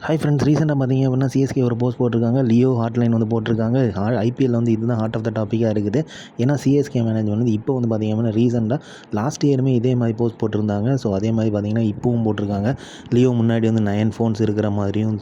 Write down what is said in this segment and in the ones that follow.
Hi friends, ரீசெண்டாக பார்த்தீங்க அப்படின்னா சிஎஸ்கே ஒரு போஸ்ட் போட்டிருக்காங்க. லியோ ஹாட்லைன் வந்து போட்டிருக்காங்க. ஐபிஎல் வந்து இதுதான் ஹார்ட் ஆஃப் த டாப்பிக்காக இருக்குது. ஏன்னா சிஎஸ்கே மேனேஜ்மெண்ட் வந்து இப்போ வந்து பார்த்தீங்க அப்படின்னா ரீசெண்டாக லாஸ்ட் இயருமே இதே மாதிரி போஸ்ட் போட்டிருந்தாங்க. ஸோ அதே மாதிரி பார்த்தீங்கன்னா இப்போவும் போட்டிருக்காங்க. லியோ முன்னாடி வந்து 9 ஃபோன்ஸ் இருக்கிற மாதிரியும்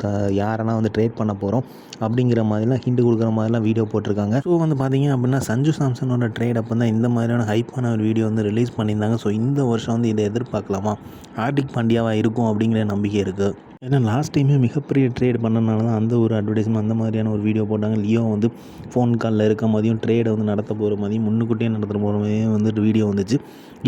யாரெல்லாம் வந்து ட்ரேட் பண்ண போகிறோம் அப்படிங்கிற மாதிரிலாம் ஹிண்ட் கொடுக்குற மாதிரிலாம் வீடியோ போட்டிருக்காங்க. ஸோ வந்து பார்த்தீங்க அப்படின்னா சஞ்சு சாம்சனோட ட்ரேட் அப்போ தான் இந்த மாதிரியான ஹைப்பான ஒரு வீடியோ வந்து ரிலீஸ் பண்ணியிருந்தாங்க. ஸோ இந்த வருஷம் வந்து இதை எதிர்பார்க்கலாமா, ஹார்திக் பாண்டியாவாக இருக்கும் அப்படிங்கிற நம்பிக்கை இருக்குது. ஏன்னா லாஸ்ட் டைமே மிகப்பெரிய ட்ரேட் பண்ணனால தான் அந்த ஒரு அட்வர்டைஸ்மெண்ட் அந்த மாதிரியான ஒரு வீடியோ போட்டாங்க. லியோ வந்து ஃபோன் காலில் இருக்க மாதிரியும் ட்ரேடை வந்து நடத்த போகிற மாதிரியும் முன்னுக்கூட்டியே நடத்துகிற போகிற மாதிரியும் வந்துட்டு வீடியோ வந்துச்சு.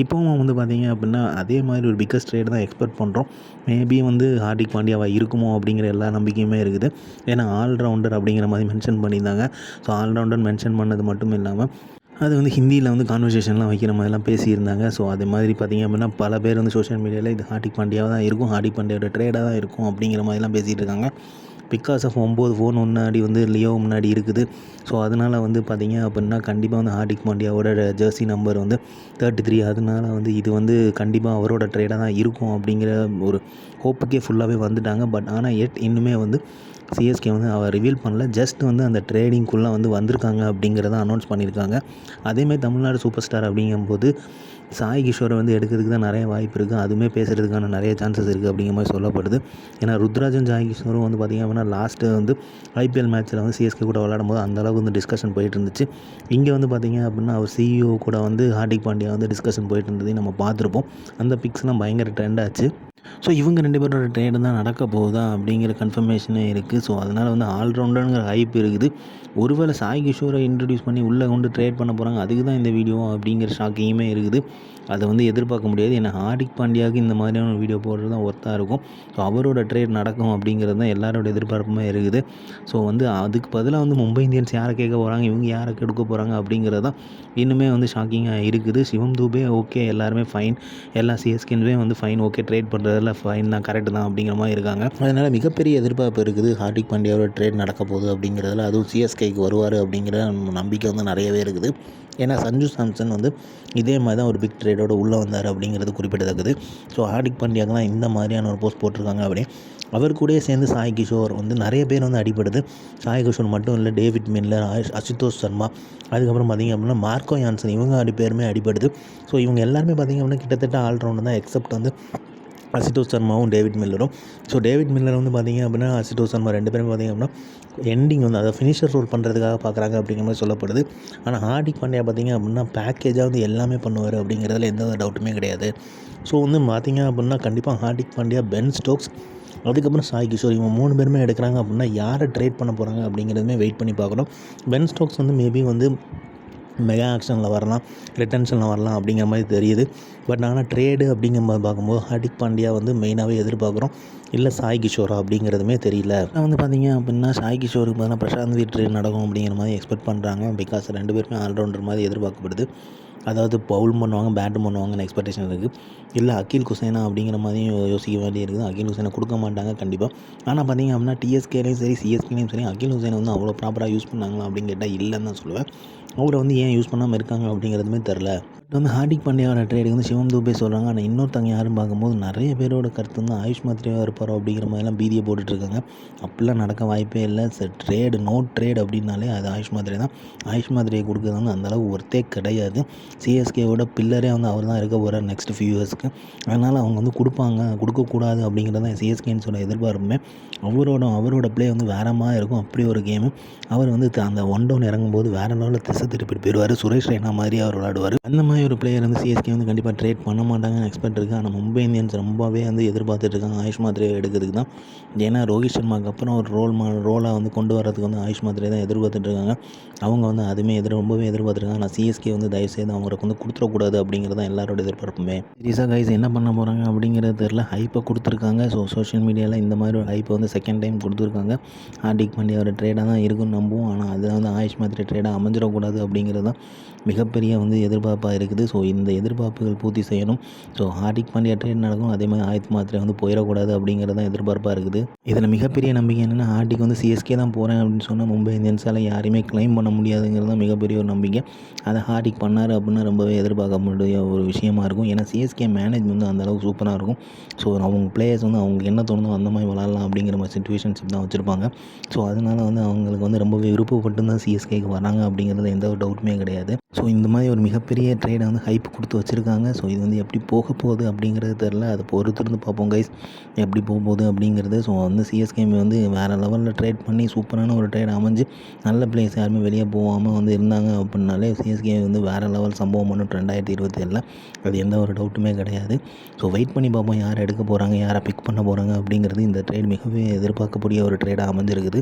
இப்போவும் வந்து பார்த்திங்க அப்படின்னா அதே மாதிரி ஒரு பிக்கஸ்ட் ட்ரேட் தான் எக்ஸ்பெக்ட் பண்ணுறோம். மேபி வந்து ஹார்திக் பாண்டியாவாக இருக்குமோ அப்படிங்கிற எல்லா நம்பிக்கையுமே இருக்குது. ஏன்னா ஆல்ரவுண்டர் அப்படிங்கிற மாதிரி மென்ஷன் பண்ணியிருந்தாங்க. ஸோ ஆல்ரவுண்டர் மென்ஷன் பண்ணது மட்டும் இல்லாமல் அது வந்து ஹிந்தியில் வந்து கான்வர்சேஷன்லாம் வைக்கிற மாதிரிலாம் பேசியிருந்தாங்க. ஸோ அது மாதிரி பார்த்திங்க அப்படின்னா பல பேர் வந்து சோஷியல் மீடியாவில் இது ஹார்திக் பாண்டியாவாக தான் இருக்கும், ஹார்திக் பாண்டியாவோட ட்ரேடாக தான் இருக்கும் அப்படிங்கிற மாதிரிலாம் பேசிகிட்டு இருக்காங்க. பிகாஸ் ஆஃப் 9 ஃபோன் முன்னாடி வந்து லியோ முன்னாடி இருக்குது. ஸோ அதனால் வந்து பார்த்திங்க அப்படின்னா கண்டிப்பாக வந்து ஹார்திக் பாண்டியாவோட ஜெர்சி நம்பர் வந்து 33. அதனால வந்து இது வந்து கண்டிப்பாக அவரோட ட்ரேடாக தான் இருக்கும் அப்படிங்கிற ஒரு ஹோப்புக்கே ஃபுல்லாகவே வந்துட்டாங்க. பட் ஆனால் இன்னுமே வந்து சிஎஸ்கே வந்து அவர் ரிவீல் பண்ணல. ஜஸ்ட் வந்து அந்த ட்ரேடிங்குள்ளே வந்து வந்திருக்காங்க அப்படிங்கிறத அனௌன்ஸ் பண்ணியிருக்காங்க. அதேமாதிரி தமிழ்நாடு சூப்பர் ஸ்டார் அப்படிங்கும்போது சாய் கிஷோரை வந்து எடுக்கிறதுக்கு தான் நிறைய வாய்ப்பு இருக்குது. அதுவுமே பேசுகிறதுக்கான நிறைய சான்சஸ் இருக்குது அப்படிங்கிற மாதிரி சொல்லப்படுது. ஏன்னா ருத்ராஜும் சாய் கிஷோரும் வந்து பார்த்திங்க அப்படின்னா லாஸ்ட்டு வந்து ஐபிஎல் மேட்ச்சில் வந்து சிஎஸ்கே கூட விளையாடும் போது அந்தளவுக்கு வந்து டிஸ்கஷன் போயிட்டு இருந்துச்சு. இங்கே வந்து பார்த்திங்க அப்படின்னா அவர் சிஇஓ கூட வந்து ஹார்திக் பாண்டியா வந்து டிஸ்கஷன் போயிட்டு இருந்ததையும் நம்ம பார்த்துருப்போம். அந்த பிக்ஸ்லாம் பயங்கர ட்ரெண்ட் ஆச்சு. ஸோ இவங்க 2 பேரோட ட்ரேடு தான் நடக்க போகுதா அப்படிங்கிற கன்ஃபர்மேஷனே இருக்குது. ஸோ அதனால் வந்து ஆல்ரவுண்டருங்கிற ஹைப் இருக்குது. ஒருவேளை சாய் கிஷோரை இன்ட்ரடியூஸ் பண்ணி உள்ளே கொண்டு ட்ரேட் பண்ண போகிறாங்க, அதுக்கு தான் இந்த வீடியோ அப்படிங்கிற ஷாக்கிங்குமே இருக்குது. அதை வந்து எதிர்பார்க்க முடியாது. ஏன்னா ஹார்திக் பாண்டியாவுக்கு இந்த மாதிரியான வீடியோ போடுறது தான் ஒர்த்தாக இருக்கும். ஸோ அவரோட ட்ரேட் நடக்கும் அப்படிங்கிறது தான் எல்லாரோட எதிர்பார்ப்புமே இருக்குது. ஸோ வந்து அதுக்கு பதிலாக வந்து மும்பை இந்தியன்ஸ் யாரை கேட்க போகிறாங்க, இவங்க யாரை கெடுக்க போகிறாங்க அப்படிங்கிறது தான் இன்னுமே வந்து ஷாக்கிங்காக இருக்குது. சிவம் தூபே ஓகே, எல்லாருமே ஃபைன், எல்லா சிஎஸ்கேனுமே வந்து ஃபைன், ஓகே ட்ரேட் பண்ணுறதுல ஃபைன் தான், கரெக்டு தான் அப்படிங்கிற மாதிரி இருக்காங்க. அதனால் மிகப்பெரிய எதிர்பார்ப்பு இருக்குது ஹார்திக் பாண்டியாவோட ட்ரேட் நடக்க போகுது அப்படிங்கிறதுல. அதுவும் சிஎஸ்கேக்கு வருவார் அப்படிங்கிற நம்பிக்கை வந்து நிறையவே இருக்குது. ஏன்னா சஞ்சு சாம்சன் வந்து இதே மாதிரி தான் ஒரு பிக் ட்ரேடோடு உள்ளே வந்தார் அப்படிங்கிறது குறிப்பிடத்தக்கது. ஸோ ஹார்திக் பாண்டியாவுக்கு தான் இந்த மாதிரியான ஒரு போஸ்ட் போட்டிருக்காங்க. அப்படி அவர் கூடயே சேர்ந்து சாய் கிஷோர் வந்து நிறைய பேர் வந்து அடிபடுது. சாய் கிஷோர் மட்டும் இல்லை, டேவிட் மில்லர், அசுதோஷ் சர்மா, அதுக்கப்புறம் பார்த்திங்க அப்படின்னா மார்க்கோ யான்சன், இவங்க பேருமே அடிபடுது. ஸோ இவங்க எல்லாருமே பார்த்திங்க அப்படின்னா கிட்டத்தட்ட ஆல்ரவுண்டர் தான், எக்ஸப்ட் வந்து அசுதோஷ் சர்மாவும் டேவிட் மில்லரும். ஸோ டேவிட் மில்லர் வந்து பார்த்திங்க அப்படின்னா அசுதோஷ் சர்மா 2 பேரும் பார்த்திங்க அப்படின்னா எண்டிங் வந்து அதை ஃபினிஷர் ரோல் பண்ணுறதுக்காக பார்க்குறாங்க அப்படிங்கிற மாதிரி சொல்லப்படுது. ஆனால் ஹார்திக் பாண்டியா பார்த்திங்க அப்படின்னா பேக்கேஜாக வந்து எல்லாமே பண்ணுவார் அப்படிங்கிறதுல எந்த டவுட்டுமே கிடையாது. ஸோ வந்து பார்த்திங்க அப்படின்னா கண்டிப்பாக ஹார்திக் பாண்டியா, பென் ஸ்டோக்ஸ், அதுக்கப்புறம் சாய் கிஷோர், இவங்க 3 பேருமே எடுக்கிறாங்க அப்படின்னா யாரை ட்ரேட் பண்ண போகிறாங்க அப்படிங்கிறதுமே வெயிட் பண்ணி பார்க்கணும். பென் ஸ்டோக்ஸ் வந்து மேபி வந்து மெகா ஆக்ஷனில் வரலாம், ரிட்டன்ஷனில் வரலாம் அப்படிங்கிற மாதிரி தெரியுது. பட் ஆனால் ட்ரேடு அப்படிங்கிற மாதிரி பார்க்கும்போது ஹார்திக் பாண்டியா வந்து மெயினாகவே எதிர்பார்க்குறோம். இல்லை சாய் கிஷோரா அப்படிங்கிறதுமே தெரியல. வந்து பார்த்திங்க அப்படின்னா சாய் கிஷோருக்கு பார்த்தீங்கன்னா பிரசாந்த் வீட் ட்ரேட் நடக்கும் அப்படிங்கிற மாதிரி எக்ஸ்பெக்ட் பண்ணுறாங்க. பிகாஸ் 2 பேருமே ஆல்ரவுண்டர் மாதிரி எதிர்பார்க்கப்படுது. அதாவது பவுல் பண்ணுவாங்க, பேட்டும் பண்ணுவாங்கன்னு எக்ஸ்பெக்டேஷன் இருக்குது. இல்லை அகில் குசேனா அப்படிங்கிற மாதிரியும் யோசிக்க வேண்டி இருக்குது. அகில் குசேனை கொடுக்க மாட்டாங்க கண்டிப்பாக. ஆனால் பார்த்திங்க அப்படின்னா டிஎஸ்கேலையும் சரி சிஎஸ்கேலையும் சரி அகில் குசேனை வந்து அவ்வளோ ப்ராப்பராக யூஸ் பண்ணாங்களா அப்படின்னு கேட்டால் இல்லைன்னு தான் சொல்லுவேன். அவரை வந்து ஏன் யூஸ் பண்ணாமல் இருக்காங்க அப்படிங்கிறதுமே தெரில. பட் வந்து ஹார்திக் பாண்டியாவோட ட்ரேடுக்கு வந்து சிவம் தூபே சொல்கிறாங்க. ஆனால் இன்னொருத்தங்க யாரும் பார்க்கும்போது நிறைய பேரோட கருத்து வந்து ஆயுஷ் மாத்திரையாக இருப்பாரோ அப்படிங்கிற மாதிரிலாம் பீதியை போட்டுட்ருக்காங்க. அப்படிலாம் நடக்க வாய்ப்பே இல்லை. ட்ரேடு நோ ட்ரேட் அப்படின்னாலே அது ஆயுஷ் மாத்திரை தான். ஆயுஷ் மாத்திரையை கொடுக்குறது வந்து அந்தளவு ஒர்த்தே கிடையாது. சிஎஸ்கேவோட பில்லரே வந்து அவர் தான் இருக்க போகிறார் நெக்ஸ்ட் ஃபியூ இயர்ஸ்க்கு. அதனால் அவங்க வந்து கொடுக்கக்கூடாது அப்படிங்கிறது தான் சிஎஸ்கேன்னு சொல்ல எதிர்பார்ப்புமே. அவரோட ப்ளே வந்து வேறு மாதிரி இருக்கும். அப்படி ஒரு கேமு அவர் வந்து அந்த 1 டவுன் இறங்கும்போது வேறு லெவலில் திசை திருப்பிட்டு போயிடுவார். சுரேஷ் ரெய்னா மாதிரி அவர் விளையாடுவார். அந்த மாதிரி ஒரு பிளேயர் வந்து சிஎஸ்கே வந்து கண்டிப்பாக ட்ரேட் பண்ண மாட்டாங்கன்னு எக்ஸ்பெக்ட் இருக்குது. ஆனால் மும்பை இந்தியன்ஸ் ரொம்பவே வந்து எதிர்பார்த்துட்டு இருக்காங்க ஆயுஷ் மாத்திரையை எடுக்கிறதுக்கு தான். ஏன்னா ரோஹித் சர்மாவுக்கு அப்புறம் ஒரு ரோலாக வந்து கொண்டு வரதுக்கு வந்து ஆயுஷ் மாத்திரையை தான் எதிர்பார்த்துட்டு இருக்காங்க. அவங்க வந்து அதுவுமே ரொம்பவே எதிர்பார்த்துருக்காங்க. ஆனால் சிஎஸ்கே வந்து தயவுசெய்து அவங்களுக்கு வந்து கொடுத்துடக்கூடாது அப்படிங்கிறது தான் எல்லாரோட எதிர்பார்ப்புமே. சீரியஸாக கைஸ் என்ன பண்ண போகிறாங்க அப்படிங்கிறது தெரில. ஹைப்பை கொடுத்துருக்காங்க. ஸோ சோஷியல் மீடியாவில் இந்த மாதிரி ஒரு ஹைப்பை வந்து செகண்ட் டைம் கொடுத்துருக்காங்க. ஹார்திக் பாண்டியாவோட ட்ரேடாக தான் இருக்குன்னு நம்புவோம். ஆனால் அதில் வந்து ஆயுஷ் மாத்திரை ட்ரேடாக அமைஞ்சிடக்கூடாது வரக்கூடாது அப்படிங்கிறது தான் மிகப்பெரிய வந்து எதிர்பார்ப்பாக இருக்குது. ஸோ இந்த எதிர்பார்ப்புகள் பூர்த்தி செய்யணும். ஸோ ஹார்திக் பாண்டியா ட்ரேட் நடக்கும், அதே மாதிரி ஆதித் மாத்ரே வந்து போயிடக்கூடாது அப்படிங்கிறது தான் எதிர்பார்ப்பாக இருக்குது. இதில் மிகப்பெரிய நம்பிக்கை என்னென்னா, ஹார்திக் வந்து சிஎஸ்கே தான் போகிறேன் அப்படின்னு சொன்னால் மும்பை இந்தியன்ஸால் யாரையுமே கிளைம் பண்ண முடியாதுங்கிறது தான் மிகப்பெரிய ஒரு நம்பிக்கை. அதை ஹார்திக் பண்ணார் அப்படின்னா ரொம்பவே எதிர்பார்க்கக்கூடிய ஒரு விஷயமா இருக்கும். ஏன்னா சிஎஸ்கே மேனேஜ்மெண்ட் வந்து அந்தளவுக்கு சூப்பராக இருக்கும். ஸோ அவங்க பிளேயர்ஸ் வந்து அவங்களுக்கு என்ன தோணுதோ அந்த மாதிரி விளாட்லாம் அப்படிங்கிற மாதிரி சிச்சுவேஷன்ஷிப் தான் வச்சுருப்பாங்க. ஸோ அதனால வந்து அவங்களுக்கு வந்து ரொம்பவே விருப்பப்பட்டு தான் சிஎஸ்கேக்கு வராங்க அப்படிங்கிறதுல எந்த ஒரு டவுட்டுமே கிடையாது. ஸோ இந்த மாதிரி ஒரு மிகப்பெரிய ட்ரேடை வந்து ஹைப் கொடுத்து வச்சுருக்காங்க. ஸோ இது வந்து எப்படி போக போகுது அப்படிங்கிறது தெரில. அதை பொறுத்திருந்து பார்ப்போம் கைஸ், எப்படி போக போகுது அப்படிங்கிறது. ஸோ வந்து சிஎஸ்கே வந்து வேறு லெவலில் ட்ரேட் பண்ணி சூப்பரான ஒரு ட்ரேட் அமைஞ்சு நல்ல பிளேயர்ஸ் யாருமே வெளியே போகாமல் வந்து இருந்தாங்க அப்படின்னாலே சிஎஸ்கே வந்து வேறு லெவல் சம்பவம் பண்ணும் 2027. அது எந்த ஒரு டவுட்டுமே கிடையாது. ஸோ வெயிட் பண்ணி பார்ப்போம் யாரை எடுக்க போகிறாங்க, யாரை பிக் பண்ண போகிறாங்க அப்படிங்கிறது. இந்த ட்ரேட் மிகவே எதிர்பார்க்கக்கூடிய ஒரு ட்ரேடாக அமைஞ்சிருக்குது.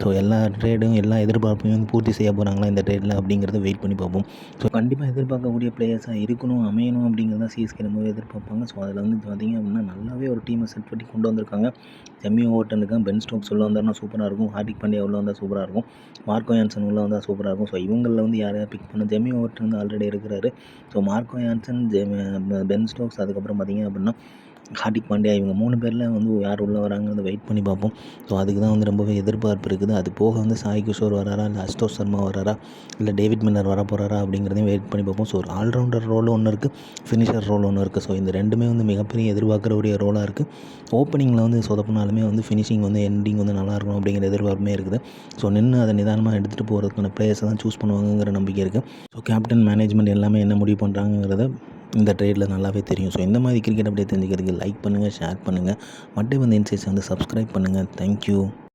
ஸோ எல்லா ட்ரேடும் எல்லா எதிர்பார்ப்பையும் வந்து பூர்த்தி செய்ய போகிறாங்களா இந்த ட்ரேடில் அப்படிங்கிறத வெயிட் பண்ணி பார்ப்போம். ஸோ கண்டிப்பாக எதிர்பார்க்கக்கூடிய பிளேயர்ஸாக இருக்கணும், அமையணும் அப்படிங்கிறத சிஎஸ்கே ரொம்பவே எதிர்பார்ப்பாங்க. ஸோ அதில் வந்து பார்த்திங்க அப்படின்னா நல்லாவே ஒரு டீமை செட் பண்ணி கொண்டு வந்திருக்காங்க. ஜெம்மி ஓவர்டன் இருக்காங்க, பென் ஸ்டோக்ஸ் உள்ள வந்தாருன்னா சூப்பராக இருக்கும், ஹார்திக் பாண்டியா உள்ள வந்தால் சூப்பராக இருக்கும், மார்க்கோ யான்சன் உள்ள வந்தால் சூப்பராக இருக்கும். ஸோ இவங்களில் வந்து யாரையா பிக் பண்ண, ஜெம்மி ஓவர்டன் வந்து ஆல்ரெடி இருக்கிறாரு. So Marco Jansen, Ben Stokes, அதுக்கப்புறம் பார்த்திங்க அப்படின்னா ஹார்திக் பாண்டியா, இவங்க 3 பேரில் வந்து யார் உள்ளே வராங்கிறத வெயிட் பண்ணி பார்ப்போம். ஸோ அதுக்கு தான் வந்து ரொம்பவே எதிர்பார்ப்பு இருக்குது. அது போக வந்து சாய் கிஷோர் வராரா, இல்லை அஸ்டோஷ் சர்மா வராரா, இல்லை டேவிட் மில்லர் வர போகிறாரா அப்படிங்கிறதையும் வெயிட் பண்ணி பார்ப்போம். ஸோ ஒரு ஆல்ரவுண்டர் ரோல் ஒன்று இருக்குது, ஃபினிஷர் ரோல் ஒன்று இருக்குது. ஸோ இந்த ரெண்டுமே வந்து மிகப்பெரிய எதிர்பார்க்கக்கூடிய ரோலாக இருக்குது. ஓப்பனிங்கில் வந்து சொதப்பினாலுமே வந்து ஃபினிஷிங் வந்து எண்டிங் வந்து நல்லாயிருக்கும் அப்படிங்கிற எதிர்பார்ப்புமே இருக்குது. ஸோ நின்று அதை நிதானமாக எடுத்துகிட்டு போகிறதுக்கான பிளேயர்ஸை தான் சூஸ் பண்ணுவாங்கங்கிற நம்பிக்கை இருக்குது. ஸோ கேப்டன், மேனேஜ்மெண்ட் எல்லாமே என்ன முடிவு பண்ணுறாங்கிறத இந்த ட்ரேடில் நல்லாவே தெரியும். ஸோ இந்த மாதிரி கிரிக்கெட் அப்படியே தெரிஞ்சுக்கிறதுக்கு லைக் பண்ணுங்கள், ஷேர் பண்ணுங்கள், மட்டை வந்து இன்சைட்ஸ் வந்து சப்ஸ்கிரைப் பண்ணுங்கள். தேங்க்யூ.